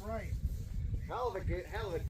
right. Hell of a good, hell of a.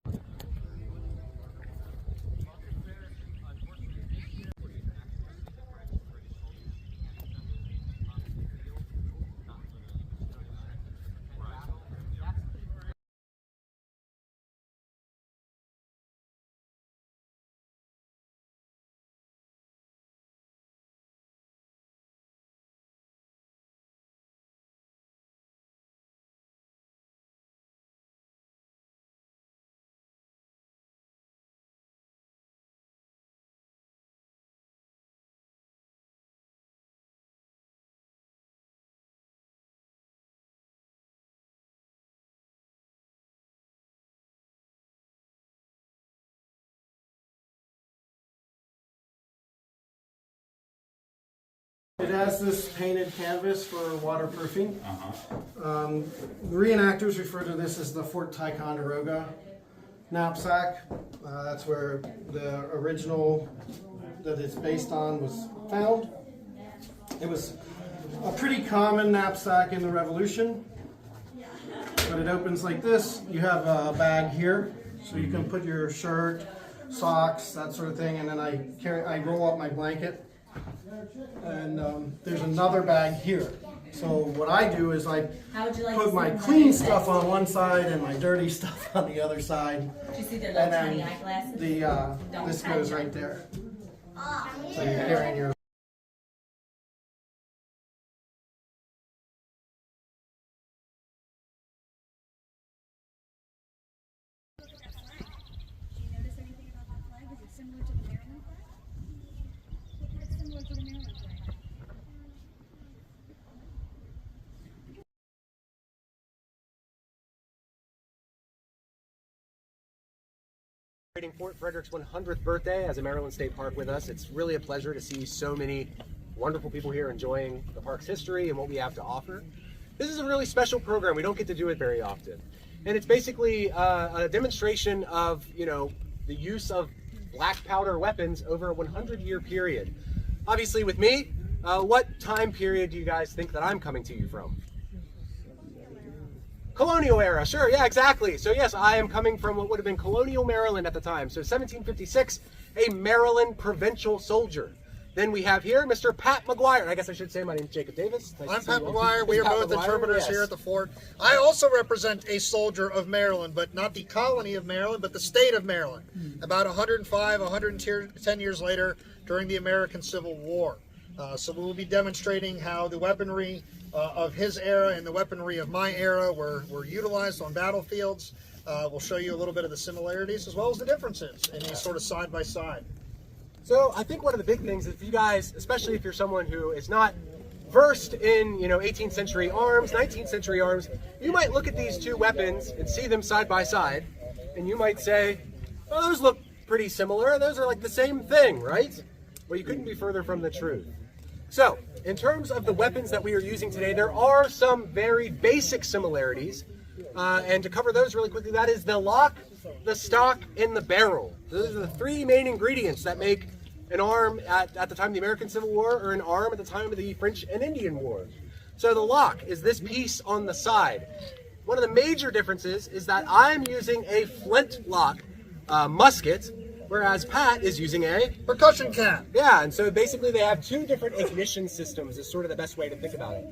It has this painted canvas for waterproofing. The reenactors refer to this as the Fort Ticonderoga knapsack. That's where the original that it's based on was found. It was a pretty common knapsack in the Revolution, but it opens like this. You have a bag here, so you can put your shirt, socks, that sort of thing, and then I roll up my blanket. And there's another bag here. So what I do is I put my clean stuff on one side and my dirty stuff on the other side. Did you see the little tiny eyeglasses? This goes right there. So you're carrying your. Do you notice anything about that flag? Is it similar to the Maryland flag? It's similar to the Maryland flag. Celebrating Fort Frederick's 100th birthday as a Maryland State Park with us. It's really a pleasure to see so many wonderful people here enjoying the park's history and what we have to offer. This is a really special program. We don't get to do it very often. And it's basically a demonstration of, the use of black powder weapons over a 100-year period. Obviously with me, what time period do you guys think that I'm coming to you from? Colonial era, sure, yeah, exactly. So yes, I am coming from what would have been colonial Maryland at the time. So 1756, a Maryland provincial soldier. Then we have here Mr. Pat McGuire. I guess I should say my name is Jacob Davis. Nice I'm Pat McGuire. We are both interpreters here at the fort. I also represent a soldier of Maryland, but not the colony of Maryland, but the state of Maryland. About 105, 110 years later, during the American Civil War. So we will be demonstrating how the weaponry of his era and the weaponry of my era were utilized on battlefields. We'll show you a little bit of the similarities as well as the differences in these sort of side by side. So I think one of the big things is if you guys, especially if you're someone who is not versed in 18th century arms, 19th century arms, you might look at these two weapons and see them side by side, and you might say, oh, those look pretty similar. Those are like the same thing, right? Well, you couldn't be further from the truth. So, in terms of the weapons that we are using today, there are some very basic similarities. And to cover those really quickly, that is the lock, the stock, and the barrel. Those are the three main ingredients that make an arm at the time of the American Civil War or an arm at the time of the French and Indian War. So the lock is this piece on the side. One of the major differences is that I'm using a flintlock musket, whereas Pat is using a percussion cap. Yeah, and so basically they have two different ignition systems is sort of the best way to think about it.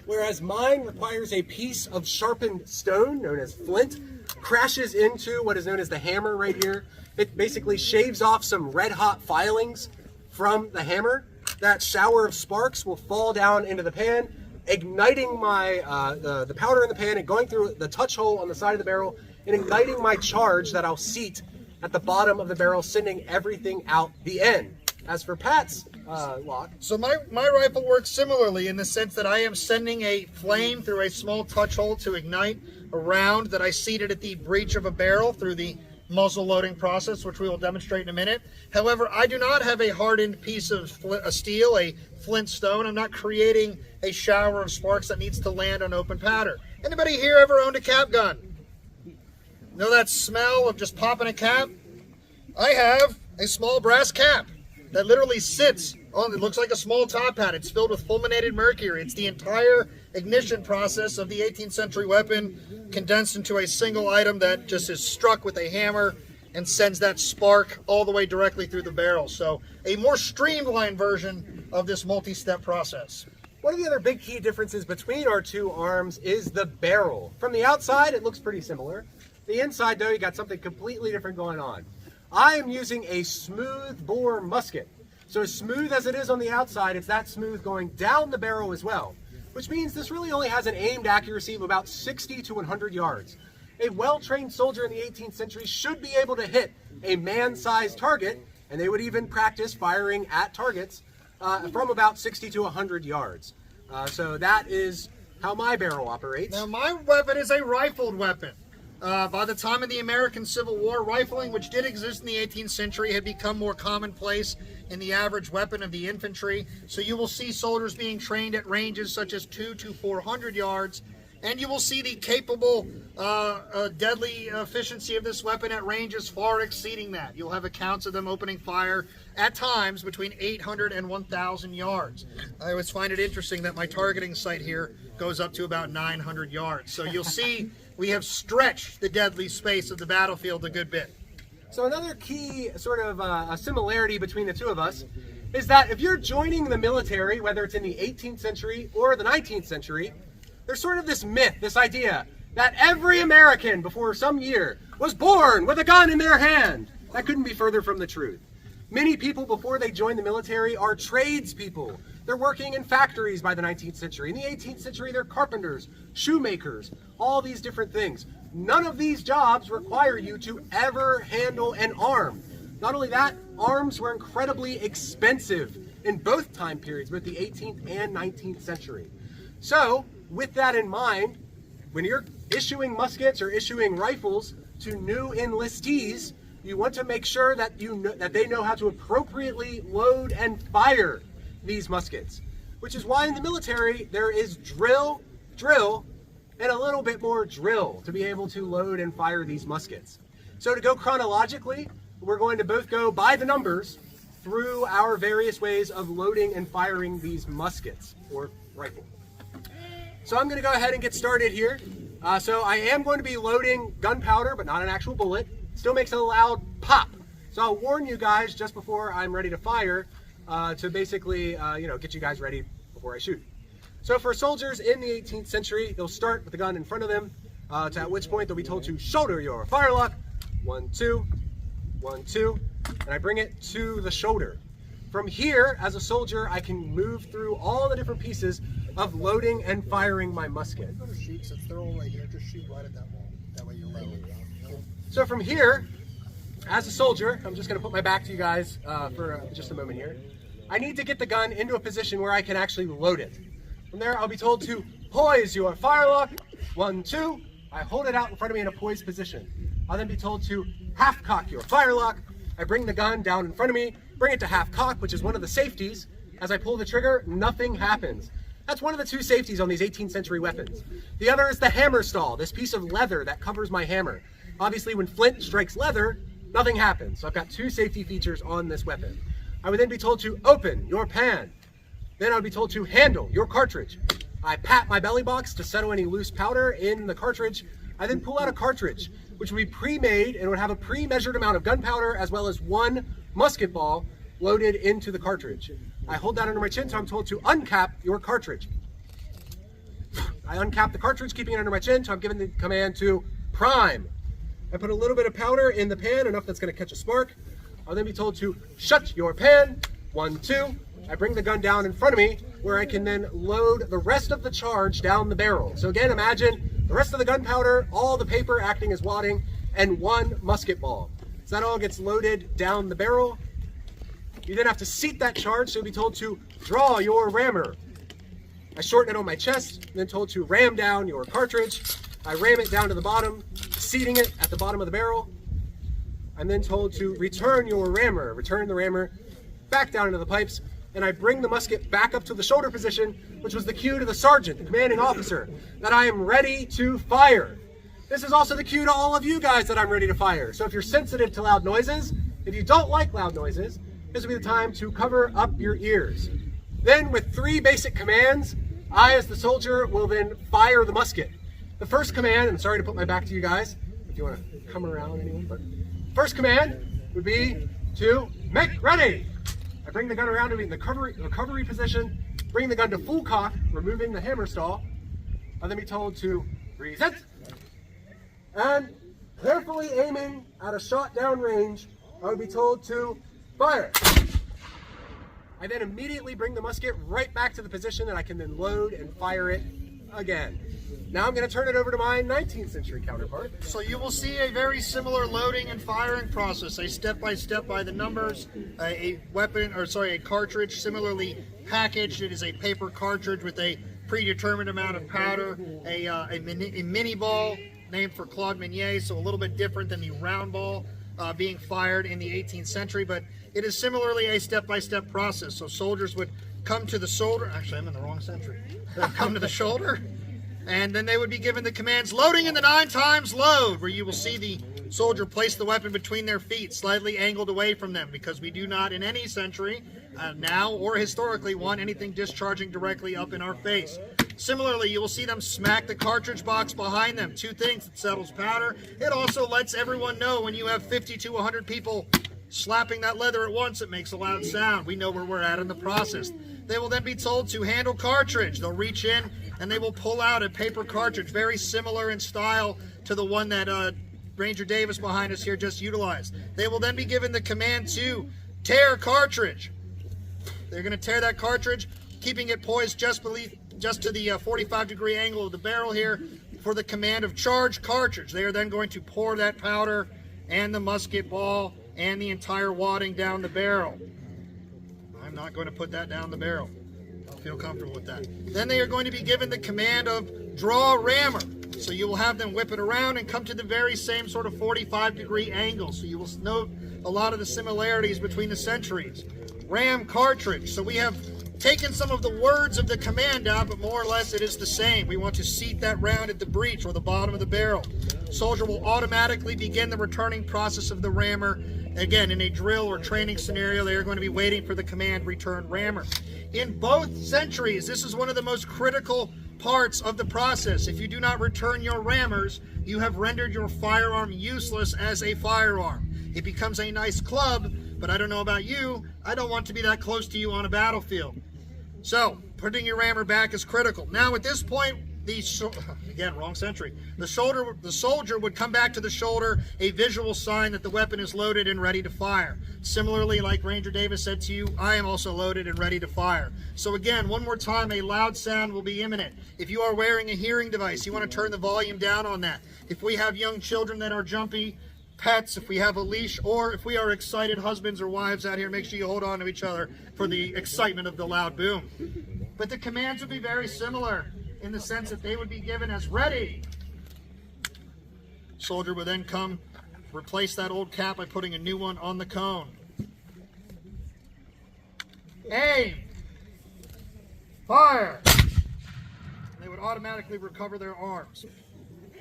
Whereas mine requires a piece of sharpened stone, known as flint, crashes into what is known as the hammer right here. It basically shaves off some red hot filings from the hammer. That shower of sparks will fall down into the pan, igniting my the powder in the pan and going through the touch hole on the side of the barrel and igniting my charge that I'll seat at the bottom of the barrel, sending everything out the end. As for Pat's lock. So my rifle works similarly in the sense that I am sending a flame through a small touch hole to ignite a round that I seated at the breech of a barrel through the muzzle loading process, which we will demonstrate in a minute. However, I do not have a hardened piece of steel, a flint stone. I'm not creating a shower of sparks that needs to land on open powder. Anybody here ever owned a cap gun? Know that smell of just popping a cap? I have a small brass cap. that literally sits on, it looks like a small top hat. It's filled with fulminated mercury. It's the entire ignition process of the 18th century weapon condensed into a single item that just is struck with a hammer and sends that spark all the way directly through the barrel. So a more streamlined version of this multi-step process. One of the other big key differences between our two arms is the barrel. From the outside, it looks pretty similar. The inside, though, you got something completely different going on. I am using a smooth bore musket. So as smooth as it is on the outside, it's that smooth going down the barrel as well, which means this really only has an aimed accuracy of about 60 to 100 yards. A well-trained soldier in the 18th century should be able to hit a man-sized target, and they would even practice firing at targets from about 60 to 100 yards. So that is how my barrel operates. Now my weapon is a rifled weapon. By the time of the American Civil War, rifling, which did exist in the 18th century, had become more commonplace in the average weapon of the infantry. So you will see soldiers being trained at ranges such as 200 to 400 yards, and you will see the capable, deadly efficiency of this weapon at ranges far exceeding that. You'll have accounts of them opening fire at times between 800 and 1,000 yards. I always find it interesting that my targeting sight here goes up to about 900 yards. So you'll see we have stretched the deadly space of the battlefield a good bit. So another key sort of a similarity between the two of us is that if you're joining the military, whether it's in the 18th century or the 19th century, there's sort of this myth, this idea that every American before some year was born with a gun in their hand. That couldn't be further from the truth. Many people before they join the military are tradespeople. They're working in factories by the 19th century. In the 18th century, they're carpenters, shoemakers, all these different things. None of these jobs require you to ever handle an arm. Not only that, arms were incredibly expensive in both time periods, both the 18th and 19th century. So, with that in mind, when you're issuing muskets or issuing rifles to new enlistees, you want to make sure that that they know how to appropriately load and fire these muskets. Which is why in the military there is drill, and a little bit more drill to be able to load and fire these muskets. So to go chronologically, we're going to both go by the numbers through our various ways of loading and firing these muskets or rifle. So I'm going to go ahead and get started here. So I am going to be loading gunpowder, but not an actual bullet. Still makes a loud pop. So I'll warn you guys just before I'm ready to fire to basically, get you guys ready before I shoot. So for soldiers in the 18th century, they'll start with the gun in front of them, at which point they'll be told to shoulder your firelock. 1, 2, 1, 2, and I bring it to the shoulder. From here, as a soldier, I can move through all the different pieces of loading and firing my musket. So from here, as a soldier, I'm just going to put my back to you guys for just a moment here. I need to get the gun into a position where I can actually load it. From there, I'll be told to poise your firelock. 1, 2. I hold it out in front of me in a poised position. I'll then be told to half cock your firelock. I bring the gun down in front of me, bring it to half cock, which is one of the safeties. As I pull the trigger, nothing happens. That's one of the two safeties on these 18th century weapons. The other is the hammer stall, this piece of leather that covers my hammer. Obviously, when flint strikes leather, nothing happens. So I've got two safety features on this weapon. I would then be told to open your pan. Then I would be told to handle your cartridge. I pat my belly box to settle any loose powder in the cartridge. I then pull out a cartridge, which will be pre-made and would have a pre-measured amount of gunpowder as well as one musket ball loaded into the cartridge. I hold that under my chin, so I'm told to uncap your cartridge. I uncap the cartridge, keeping it under my chin, so I'm given the command to prime. I put a little bit of powder in the pan, enough that's going to catch a spark. I'll then be told to shut your pan. 1, 2. I bring the gun down in front of me, where I can then load the rest of the charge down the barrel. So again, imagine the rest of the gunpowder, all the paper acting as wadding, and one musket ball. So that all gets loaded down the barrel. You then have to seat that charge, so you'll be told to draw your rammer. I shorten it on my chest, and then told to ram down your cartridge. I ram it down to the bottom, seating it at the bottom of the barrel. I'm then told to return your rammer, return the rammer back down into the pipes, and I bring the musket back up to the shoulder position, which was the cue to the sergeant, the commanding officer, that I am ready to fire. This is also the cue to all of you guys that I'm ready to fire. So if you're sensitive to loud noises, if you don't like loud noises, this will be the time to cover up your ears. Then with 3 basic commands, I as the soldier will then fire the musket. The first command, and sorry to put my back to you guys, if you want to come around anyone, but first command would be to make ready. I bring the gun around to be in the recovery position, bring the gun to full cock, removing the hammer stall. I'll then be told to reset, and carefully aiming at a shot down range, I would be told to fire. I then immediately bring the musket right back to the position that I can then load and fire it again. Now I'm going to turn it over to my 19th century counterpart. So you will see a very similar loading and firing process, a step-by-step by the numbers, a cartridge similarly packaged. It is a paper cartridge with a predetermined amount of powder, a mini ball named for Claude Meunier, so a little bit different than the round ball being fired in the 18th century, but it is similarly a step-by-step process. So soldiers would come to the shoulder, actually I'm in the wrong century, come to the shoulder, and then they would be given the commands, loading in the 9 times load, where you will see the soldier place the weapon between their feet, slightly angled away from them, because we do not in any century, now or historically, want anything discharging directly up in our face. Similarly, you will see them smack the cartridge box behind them. 2 things: it settles powder. It also lets everyone know when you have 50 to 100 people slapping that leather at once, it makes a loud sound. We know where we're at in the process. They will then be told to handle cartridge. They'll reach in and they will pull out a paper cartridge, very similar in style to the one that Ranger Davis behind us here just utilized. They will then be given the command to tear cartridge. They're going to tear that cartridge, keeping it poised just to the 45-degree angle of the barrel here for the command of charge cartridge. They are then going to pour that powder and the musket ball and the entire wadding down the barrel. I'm not going to put that down the barrel. I'll feel comfortable with that. Then they are going to be given the command of draw rammer. So you will have them whip it around and come to the very same sort of 45-degree angle. So you will note a lot of the similarities between the centuries. Ram cartridge. So we have taken some of the words of the command out, but more or less it is the same. We want to seat that round at the breech or the bottom of the barrel. Soldier will automatically begin the returning process of the rammer. Again, in a drill or training scenario, they are going to be waiting for the command return rammer. In both centuries, this is one of the most critical parts of the process. If you do not return your rammers, you have rendered your firearm useless as a firearm. It becomes a nice club, but I don't know about you, I don't want to be that close to you on a battlefield. So, putting your rammer back is critical. Now, at this point, again, wrong century. The soldier would come back to the shoulder, a visual sign that the weapon is loaded and ready to fire. Similarly, like Ranger Davis said to you, I am also loaded and ready to fire. So again, one more time, a loud sound will be imminent. If you are wearing a hearing device, you want to turn the volume down on that. If we have young children that are jumpy, pets, if we have a leash, or if we are excited husbands or wives out here, make sure you hold on to each other for the excitement of the loud boom. But the commands would be very similar in the sense that they would be given as ready. Soldier would then come, replace that old cap by putting a new one on the cone. Aim! Fire! They would automatically recover their arms.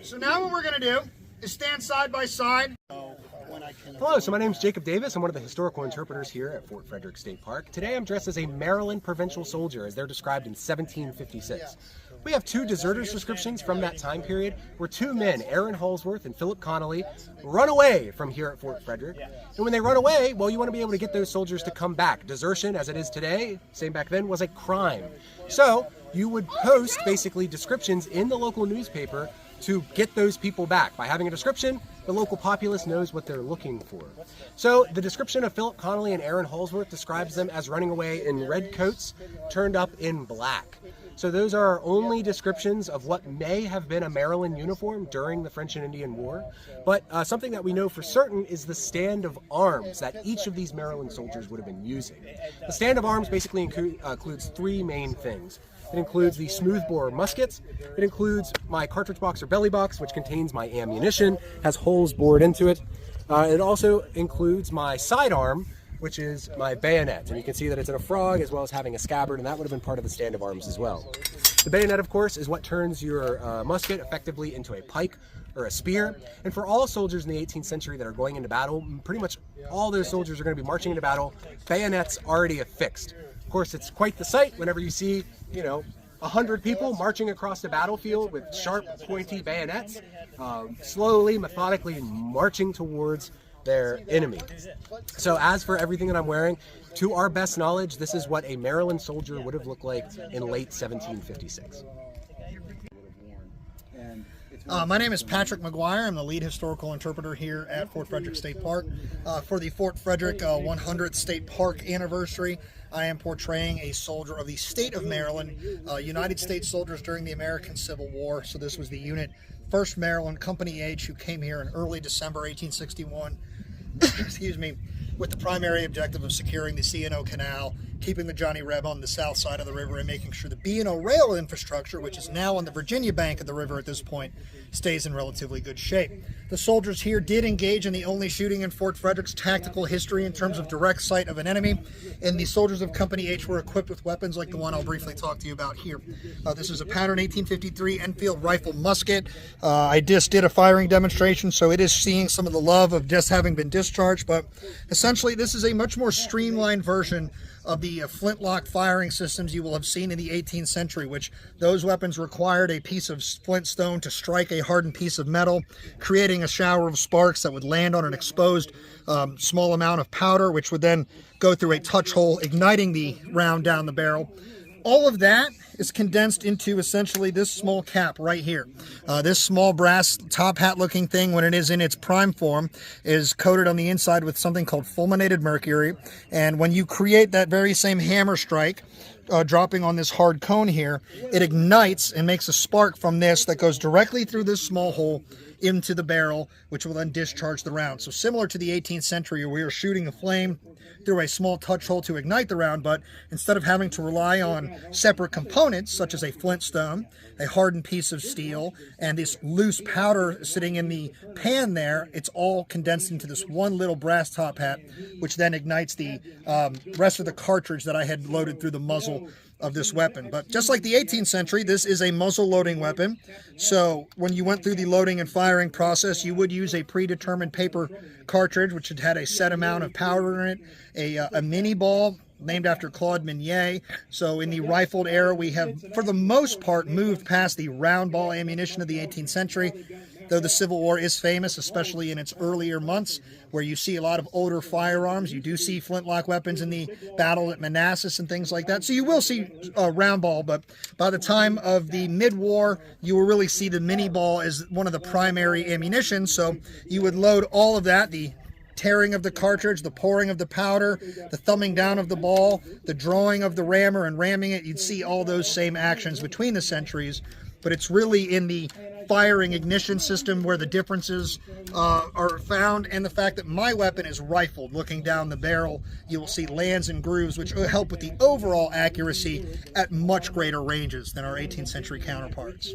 So now what we're going to do is stand side by side. Hello, so my name is Jacob Davis. I'm one of the historical interpreters here at Fort Frederick State Park. Today I'm dressed as a Maryland provincial soldier as they're described in 1756. We have 2 deserters descriptions from that time period where 2 men, Aaron Halsworth and Philip Connolly, run away from here at Fort Frederick. And when they run away, well, you want to be able to get those soldiers to come back. Desertion, as it is today, same back then, was a crime. So you would post basically descriptions in the local newspaper to get those people back. By having a description, the local populace knows what they're looking for. So the description of Philip Connolly and Aaron Halsworth describes them as running away in red coats turned up in black. So those are our only descriptions of what may have been a Maryland uniform during the French and Indian War. But something that we know for certain is the stand of arms that each of these Maryland soldiers would have been using. The stand of arms basically includes 3 main things. It includes the smoothbore muskets. It includes my cartridge box or belly box, which contains my ammunition, has holes bored into it. It also includes my sidearm, which is my bayonet. And you can see that it's in a frog as well as having a scabbard, and that would have been part of the stand of arms as well. The bayonet, of course, is what turns your musket effectively into a pike or a spear. And for all soldiers in the 18th century that are going into battle, pretty much all those soldiers are going to be marching into battle, bayonets already affixed. Of course, it's quite the sight whenever you see, 100 people marching across the battlefield with sharp, pointy bayonets, slowly, methodically marching towards their enemy. So as for everything that I'm wearing, to our best knowledge, this is what a Maryland soldier would have looked like in late 1756. My name is Patrick McGuire. I'm the lead historical interpreter here at Fort Frederick State Park. For the Fort Frederick 100th State Park anniversary, I am portraying a soldier of the state of Maryland, United States soldiers during the American Civil War. So this was the unit 1st Maryland Company H, who came here in early December 1861, excuse me, with the primary objective of securing the C&O Canal, keeping the Johnny Reb on the south side of the river, and making sure the B&O rail infrastructure, which is now on the Virginia bank of the river at this point, stays in relatively good shape. The soldiers here did engage in the only shooting in Fort Frederick's tactical history in terms of direct sight of an enemy, and the soldiers of Company H were equipped with weapons like the one I'll briefly talk to you about here. This is a pattern 1853 Enfield rifle musket. I just did a firing demonstration, so it is seeing some of the love of just having been discharged, but essentially this is a much more streamlined version of the flintlock firing systems you will have seen in the 18th century, which those weapons required a piece of flint stone to strike a hardened piece of metal, creating a shower of sparks that would land on an exposed small amount of powder, which would then go through a touch hole, igniting the round down the barrel. All of that is condensed into essentially this small cap right here. This small brass top hat looking thing, when it is in its prime form, is coated on the inside with something called fulminated mercury. And when you create that very same hammer strike, dropping on this hard cone here, it ignites and makes a spark from this that goes directly through this small hole into the barrel, which will then discharge the round. So similar to the 18th century, where we are shooting a flame through a small touch hole to ignite the round, but instead of having to rely on separate components such as a flint stone, a hardened piece of steel, and this loose powder sitting in the pan there, it's all condensed into this one little brass top hat, which then ignites the rest of the cartridge that I had loaded through the muzzle of this weapon. But just like the 18th century, this is a muzzle loading weapon. So when you went through the loading and firing process, you would use a predetermined paper cartridge, which had a set amount of powder in it, a mini ball named after Claude Minier. So in the rifled era, we have, for the most part, moved past the round ball ammunition of the 18th century, though the Civil War is famous, especially in its earlier months, where you see a lot of older firearms. You do see flintlock weapons in the battle at Manassas and things like that. So you will see round ball, but by the time of the mid-war, you will really see the mini ball as one of the primary ammunition. So you would load all of that, the tearing of the cartridge, the pouring of the powder, the thumbing down of the ball, the drawing of the rammer and ramming it. You'd see all those same actions between the centuries, but it's really in the firing ignition system where the differences are found, and the fact that my weapon is rifled. Looking down the barrel, you will see lands and grooves, which will help with the overall accuracy at much greater ranges than our 18th century counterparts.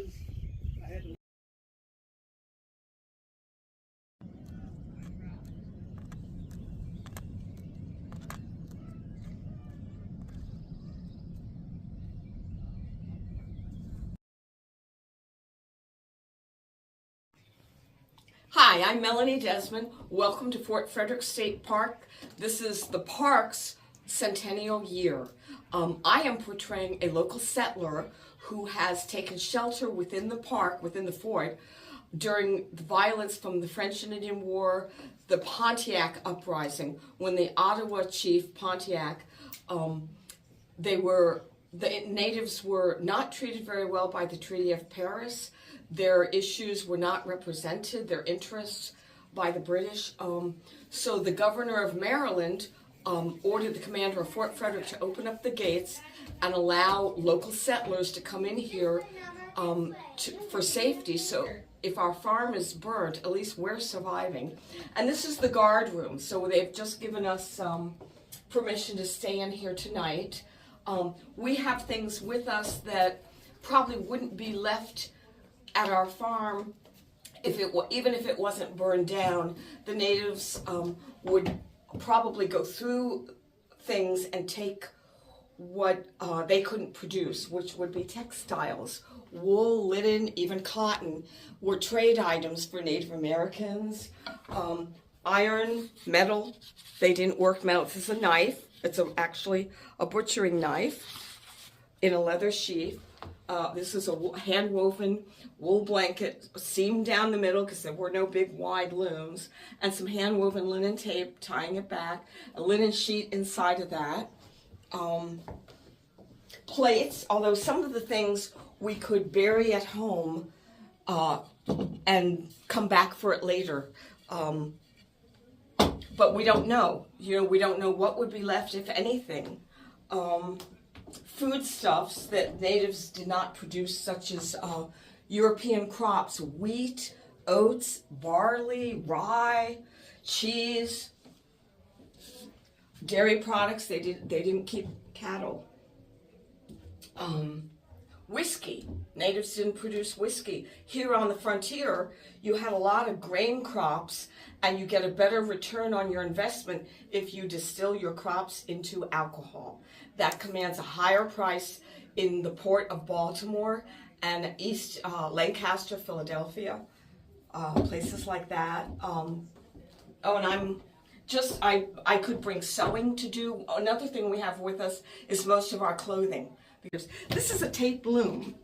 Hi, I'm Melanie Desmond. Welcome to Fort Frederick State Park. This is the park's centennial year. I am portraying a local settler who has taken shelter within the park, within the fort, during the violence from the French and Indian War, the Pontiac uprising, when the Ottawa chief Pontiac, the natives were not treated very well by the Treaty of Paris. Their issues were not represented, their interests, by the British. So the governor of Maryland ordered the commander of Fort Frederick to open up the gates and allow local settlers to come in here for safety. So if our farm is burnt, at least we're surviving. And this is the guard room. So they've just given us permission to stay in here tonight. We have things with us that probably wouldn't be left at our farm even if it wasn't burned down. The natives would probably go through things and take what they couldn't produce, which would be textiles. Wool, linen, even cotton were trade items for Native Americans. Iron, metal, they didn't work metal. This is a knife. It's actually a butchering knife in a leather sheath. This is a hand-woven wool blanket, seamed down the middle because there were no big wide looms, and some hand-woven linen tape tying it back, a linen sheet inside of that. Plates, although some of the things we could bury at home and come back for it later. But we don't know. We don't know what would be left, if anything. Foodstuffs that natives did not produce, such as European crops, wheat, oats, barley, rye, cheese, dairy products. They didn't keep cattle. Whiskey. Natives didn't produce whiskey. Here on the frontier, you had a lot of grain crops, and you get a better return on your investment if you distill your crops into alcohol. That commands a higher price in the port of Baltimore and East Lancaster, Philadelphia, places like that. And I could bring sewing to do. Another thing we have with us is most of our clothing. Because this is a tape loom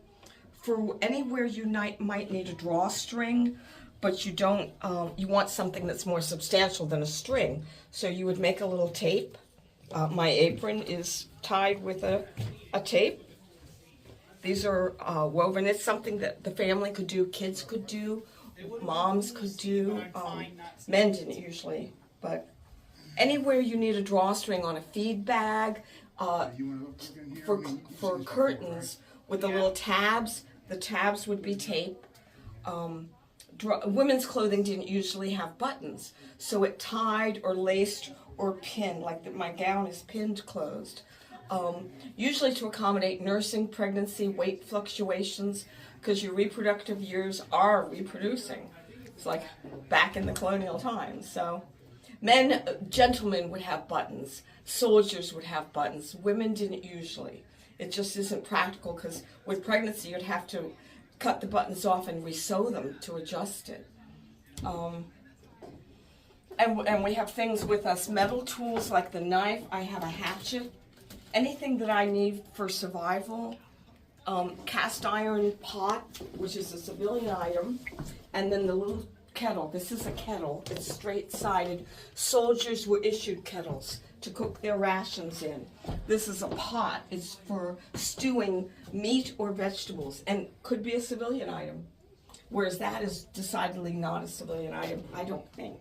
for anywhere you might need a drawstring, but you don't. You want something that's more substantial than a string. So you would make a little tape. My apron is tied with a tape. These are woven. It's something that the family could do, kids could do, moms could do. Men didn't usually, but anywhere you need a drawstring on a feed bag. For curtains with the little tabs, the tabs would be tape. Women's clothing didn't usually have buttons, so it tied or laced or pinned, like my gown is pinned closed. Usually to accommodate nursing, pregnancy, weight fluctuations, because your reproductive years are reproducing. It's like back in the colonial times. So gentlemen would have buttons. Soldiers would have buttons. Women didn't usually. It just isn't practical because with pregnancy you'd have to cut the buttons off and resew them to adjust it. And we have things with us, metal tools like the knife. I have a hatchet. Anything that I need for survival. Cast iron pot, which is a civilian item. And then the little kettle. This is a kettle. It's straight-sided. Soldiers were issued kettles to cook their rations in. This is a pot. It's for stewing meat or vegetables and could be a civilian item. Whereas that is decidedly not a civilian item, I don't think.